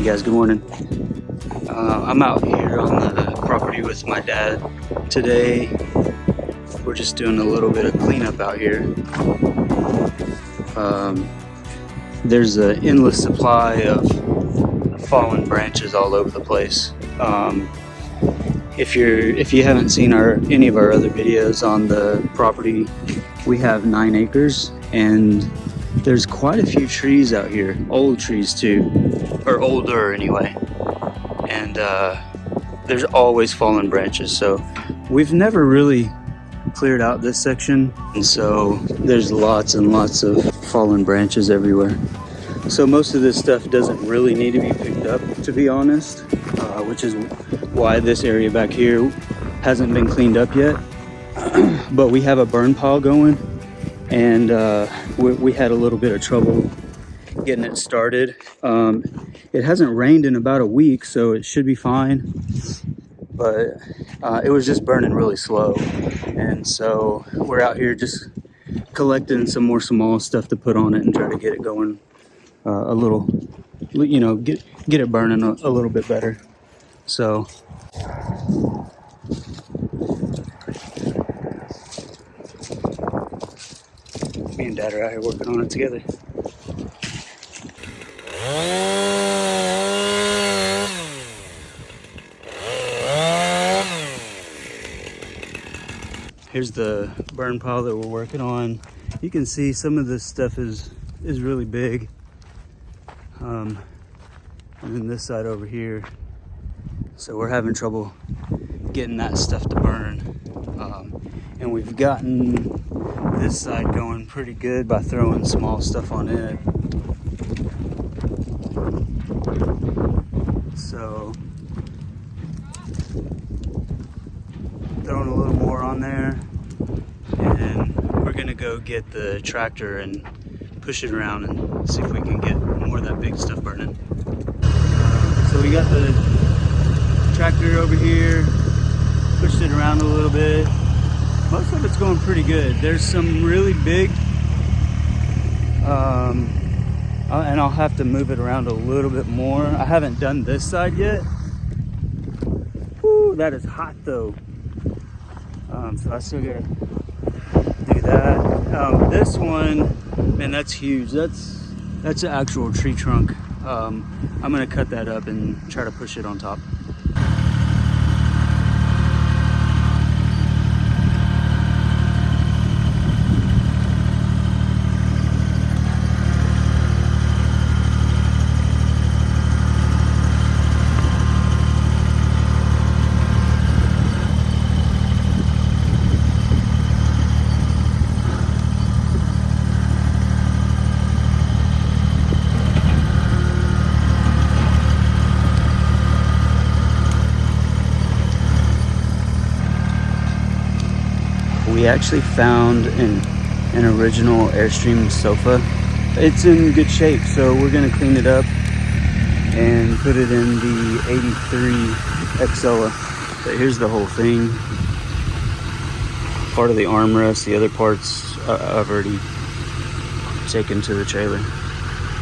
guys, good morning. I'm out here on the property with my dad today. We're just doing a little bit of cleanup out here. There's an endless supply of fallen branches all over the place. If you haven't seen any of our other videos on the property, we have 9 acres and there's quite a few trees out here, old trees too, or older anyway, and there's always fallen branches. So we've never really cleared out this section, and so there's lots and lots of fallen branches everywhere. So most of this stuff doesn't really need to be picked up, to be honest, which is why this area back here hasn't been cleaned up yet. But we have a burn pile going, and we had a little bit of trouble getting it started. It hasn't rained in about a week, so it should be fine, but it was just burning really slow, and so we're out here just collecting some more small stuff to put on it and try to get it going a little, you know, get it burning a little bit better. So me and Dad are out here working on it together. Here's the burn pile that we're working on. You can see some of this stuff is really big. And then this side over here. So we're having trouble getting that stuff to burn. And we've gotten this side going pretty good by throwing small stuff on it. So throwing a little more on there, and we're gonna go get the tractor and push it around and see if we can get more of that big stuff burning. So we got the tractor over here, pushed it around a little bit. Most of it's going pretty good. There's some really big, and I'll have to move it around a little bit more. I haven't done this side yet. Whew, that is hot though. So I still gotta do that. This one, man, that's huge. That's an actual tree trunk. I'm gonna cut that up and try to push it on top. We actually found an original Airstream sofa. It's in good shape, so we're gonna clean it up and put it in the 83 Excella. But here's the whole thing. Part of the armrest, the other parts I've already taken to the trailer.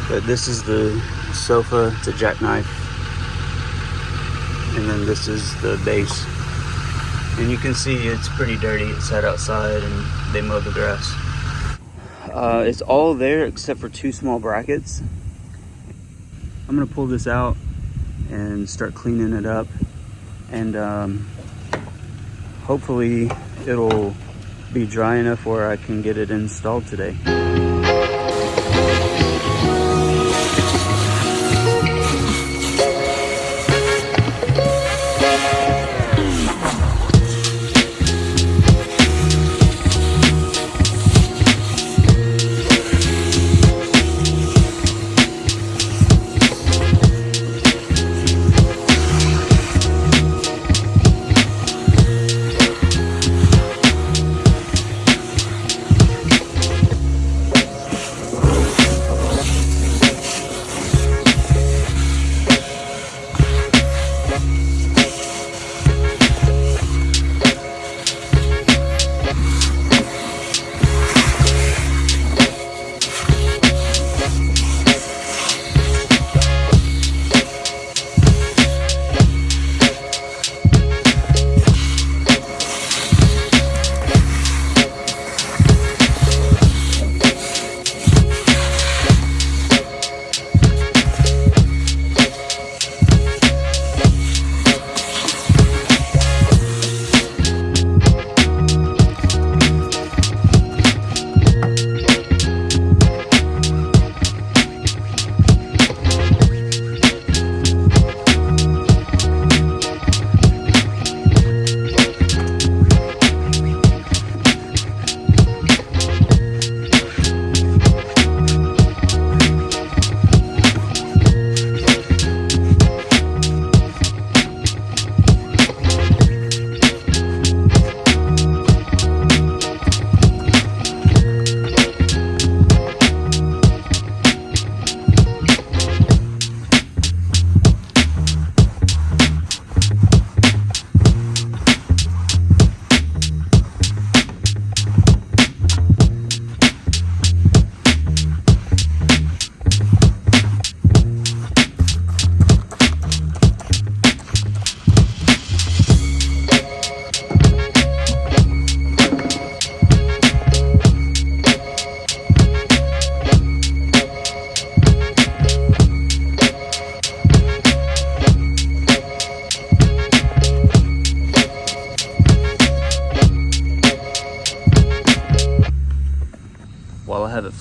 But this is the sofa, it's a jackknife. And then this is the base. And you can see it's pretty dirty. It's sat outside and they mowed the grass. It's all there except for 2 small brackets. I'm gonna pull this out and start cleaning it up, and hopefully it'll be dry enough where I can get it installed today.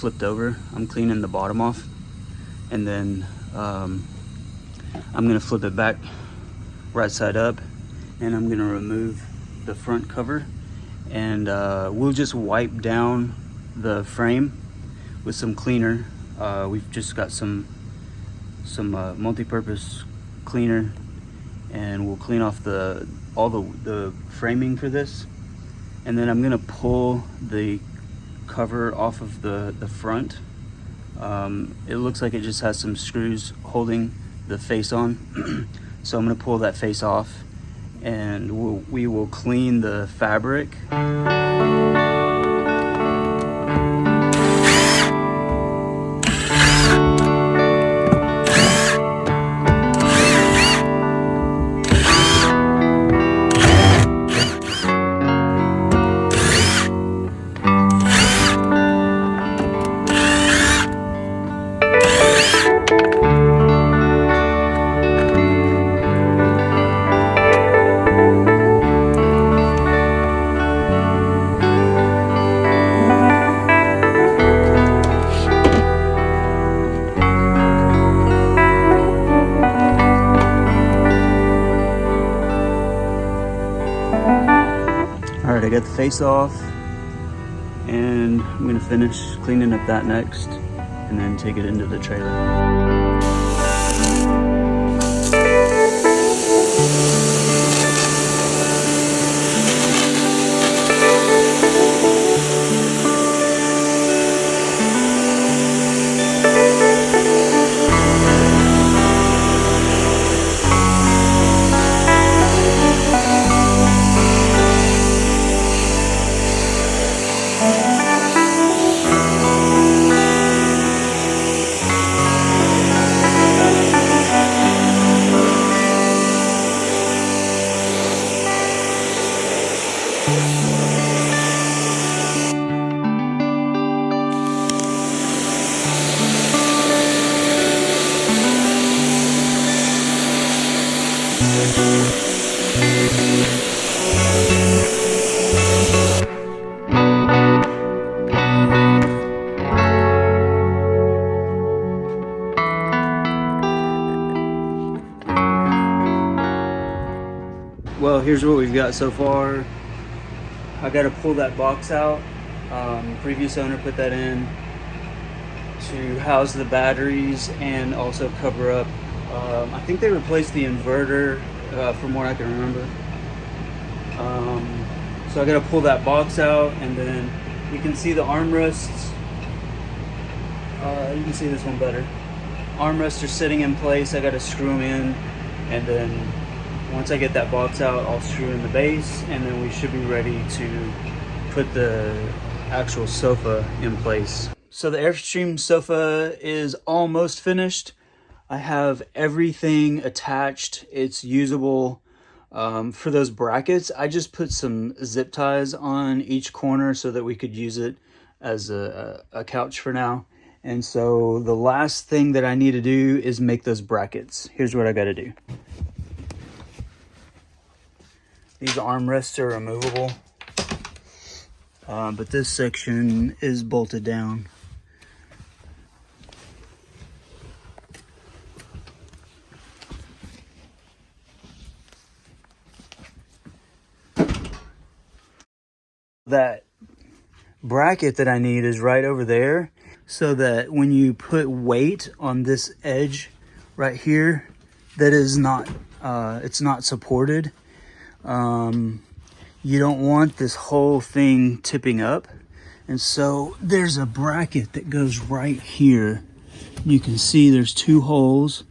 flipped over. I'm cleaning the bottom off, and then I'm gonna flip it back right side up, and I'm gonna remove the front cover, and we'll just wipe down the frame with some cleaner. We've just got some multi-purpose cleaner, and we'll clean off all the framing for this. And then I'm gonna pull the cover off of the front. It looks like it just has some screws holding the face on. So I'm gonna pull that face off, and we will clean the fabric. All right, I got the face off, and I'm gonna finish cleaning up that next, and then take it into the trailer. Well, here's what we've got so far. I got to pull that box out. Previous owner put that in to house the batteries and also cover up. I think they replaced the inverter, from what I can remember. So I got to pull that box out, and then you can see the armrests. You can see this one better. Armrests are sitting in place. I got to screw them in, and then once I get that box out, I'll screw in the base, and then we should be ready to put the actual sofa in place. So the Airstream sofa is almost finished. I have everything attached. It's usable. For those brackets, I just put some zip ties on each corner so that we could use it as a couch for now. And so the last thing that I need to do is make those brackets. Here's what I got to do. These armrests are removable, but this section is bolted down. That bracket that I need is right over there, so that when you put weight on this edge right here, that is not, it's not supported. You don't want this whole thing tipping up, and so there's a bracket that goes right here. You can see there's two holes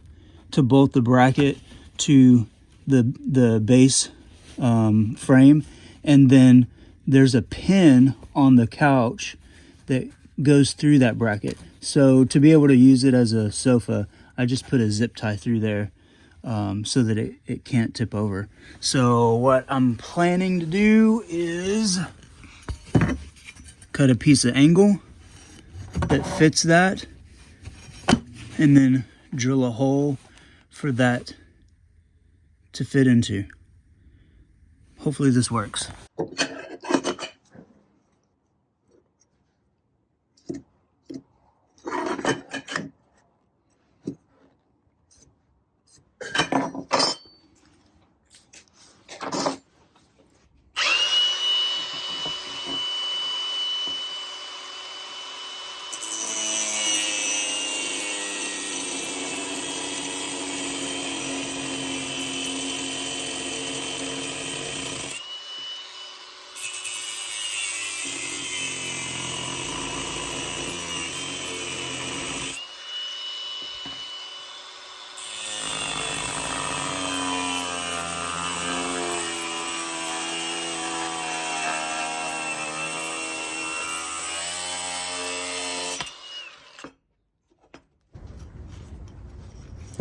to bolt the bracket to the base frame, and then there's a pin on the couch that goes through that bracket. So to be able to use it as a sofa, I just put a zip tie through there. So that it can't tip over. So what I'm planning to do is cut a piece of angle that fits that, and then drill a hole for that to fit into. Hopefully this works.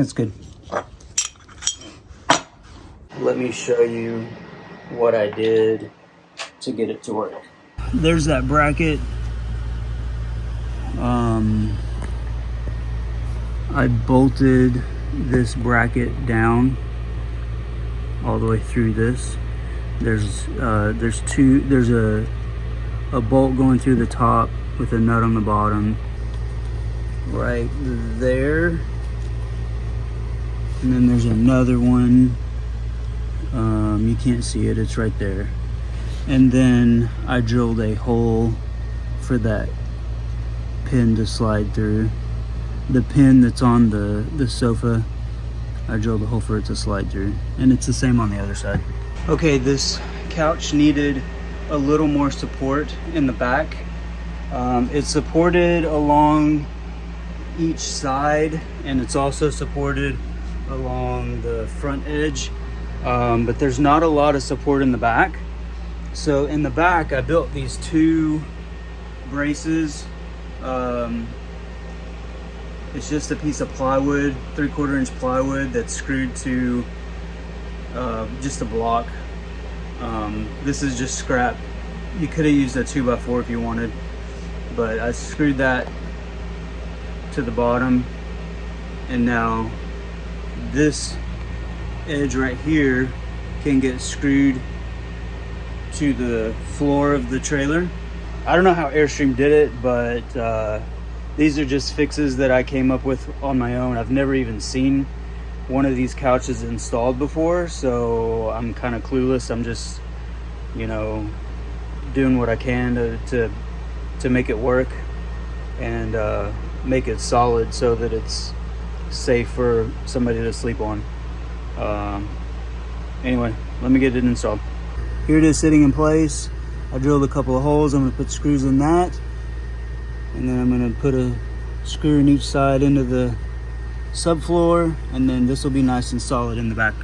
That's good. Let me show you what I did to get it to work. There's that bracket. I bolted this bracket down all the way through this. There's a bolt going through the top with a nut on the bottom right there, and then there's another one. You can't see it, it's right there. And then I drilled a hole for that pin to slide through. The pin that's on the sofa, I drilled a hole for it to slide through, and it's the same on the other side. Okay, this couch needed a little more support in the back. It's supported along each side, and it's also supported along the front edge, but there's not a lot of support in the back. So in the back, I built these two braces. It's just a piece of plywood, 3/4 inch plywood that's screwed to just a block. This is just scrap. You could have used a 2x4 if you wanted, but I screwed that to the bottom, and now this edge right here can get screwed to the floor of the trailer. I don't know how Airstream did it, but these are just fixes that I came up with on my own. I've never even seen one of these couches installed before, so I'm kind of clueless. I'm just, you know, doing what I can to make it work and make it solid so that it's safe for somebody to sleep on. Anyway, let me get it installed. Here it is sitting in place. I drilled a couple of holes. I'm going to put screws in that, and then I'm going to put a screw in each side into the subfloor, and then this will be nice and solid in the back.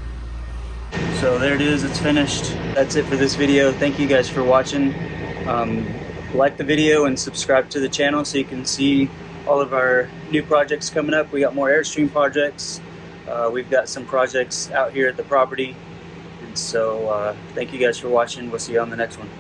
So there it is, it's finished. That's it for this video. Thank you guys for watching. Like the video and subscribe to the channel so you can see all of our new projects coming up. We got more Airstream projects. We've got some projects out here at the property. And so thank you guys for watching. We'll see you on the next one.